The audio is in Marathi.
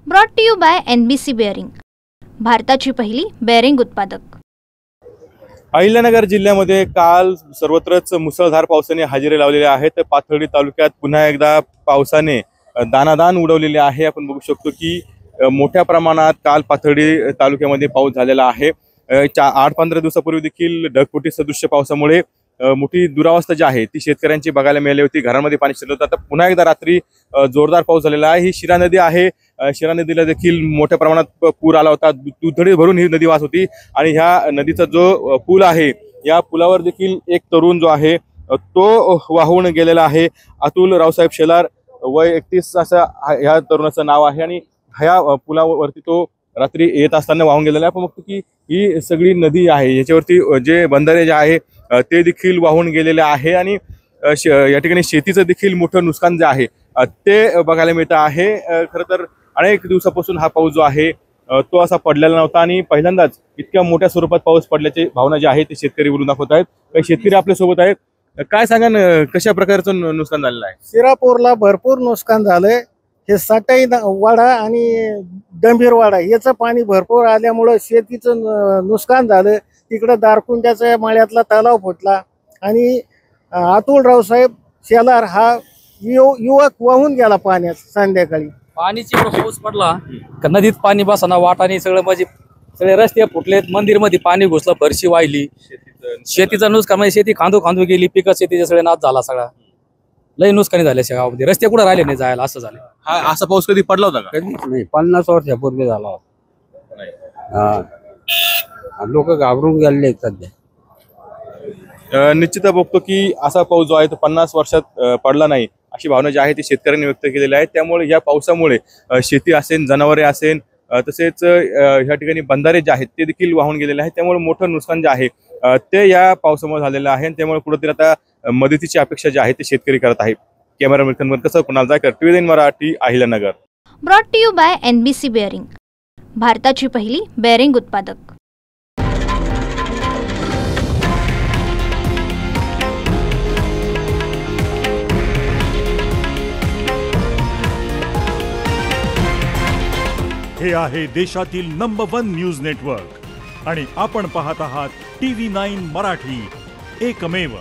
Brought to you by NBC bearing, भारताची पहिली बेअरिंग उत्पादक। अहिल्यानगर जिल्ह्यामध्ये काल सर्वत्रच मुसळधार पावसाने हजेरी लावलेली आहे। तर पाथर्डी तालुक्यात पुन्हा एकदा पावसाने दानादान उडवलेले आहे। आपण बघू शकतो की मोठ्या प्रमाणात काल पाथर्डी तालुक्यामध्ये पाऊस झालेला आहे। 8-15 दिवसापूर्वी देखील ढगफुटी सदृश्य पावसामुळे मोठी दुरावस्था जी आहे ती शेतकऱ्यांची बघायला मिळाली होती। घरांमध्ये पाणी शिरलं होतं। आता पुन्हा एकदा रात्री जोरदार पाऊस झालेला आहे। ही शिरा नदी आहे। शिरा नदीला देखील मोठ्या प्रमाणात पूर आला होता। दुथडी भरून ही नदी वाहत होती आणि ह्या नदीचा जो पूल आहे या पुलावर देखील एक तरुण जो आहे तो वाहून गेलेला आहे। अतुल रावसाहेब शेलार, वय 31 असं ह्या तरुणाचं नाव आहे आणि ह्या पुलावरती तो रात्री येत असताना वाहून गेलेला आहे। आपण बघतो की ही सगळी नदी आहे याच्यावरती जे बंधारे जे आहे ते देखील वाहून गेलेले आहे आणि या ठिकाणी शेतीचं देखील मोठं नुकसान जे आहे ते बघायला मिळतं आहे। खरं तर अनेक दिवसापासून हा पाऊस जो आहे तो असा पडलेला नव्हता आणि पहिल्यांदाच इतक्या मोठ्या स्वरूपात पाऊस पडल्याची भावना जी आहे ते शेतकरी बोलून दाखवत आहेत। काही शेतकरी आपल्या सोबत आहेत। काय सांगा कशा प्रकारचं नुकसान झालेलं आहे? शिरापूरला भरपूर नुकसान झालंय। हे साटाई वाडा आणि डंभीर वाडा याचं पाणी भरपूर आल्यामुळं शेतीचं नुकसान झालं। तिकडं दारकुंड्याच्या माळ्यातला तलाव फुटला आणि अतुल रावसाहेब शेलार हा युवक वाहून गेला पाण्यात संध्याकाळी। पाणीची पाऊस पडला का नदीत पाणी बसना वाटाने सगळं म्हणजे सगळे रस्ते फुटलेत, मंदिर मध्ये पाणी घुसलं, फरशी वाहिली, शेतीचं नुकसान म्हणजे शेती खांदू गेली, पिकं शेतीचे सगळे नाश झाला, सगळा लय नुकसानी झाले गावामध्ये। रस्ते कुठे राहिले नाही जायला, असं झालं। हा असा पाऊस कधी पडला होता का? कधीच नाही, 50 वर्षापूर्वी झाला होता। लोक घाबरून गेले सध्या। निश्चित बघतो की असा पाऊस जो आहे तो 50 वर्षात पडला नाही अशी भावना जी आहे ती शेतकऱ्यांनी व्यक्त केलेली आहे। त्यामुळे या पावसामुळे शेती असेल, जनावरे असेल, तसेच ह्या ठिकाणी बंधारे जे आहेत ते देखील वाहून गेलेले आहेत। त्यामुळे मोठं नुकसान जे आहे ते या पावसामुळे झालेलं आहे। त्यामुळे कुठेतरी आता मदतीची अपेक्षा जी आहे ते शेतकरी करत आहेत। कॅमेरामॅन कसं Kunal Jaykar, TV9 Marathi, Ahilyanagar. Brought to you by NBC bearing, भारताची पहिली बेअरिंग उत्पादक। हे आहे देशातील नंबर 1 न्यूज नेटवर्क आणि आपण पाहत आहात TV9 मराठी, एकमेव।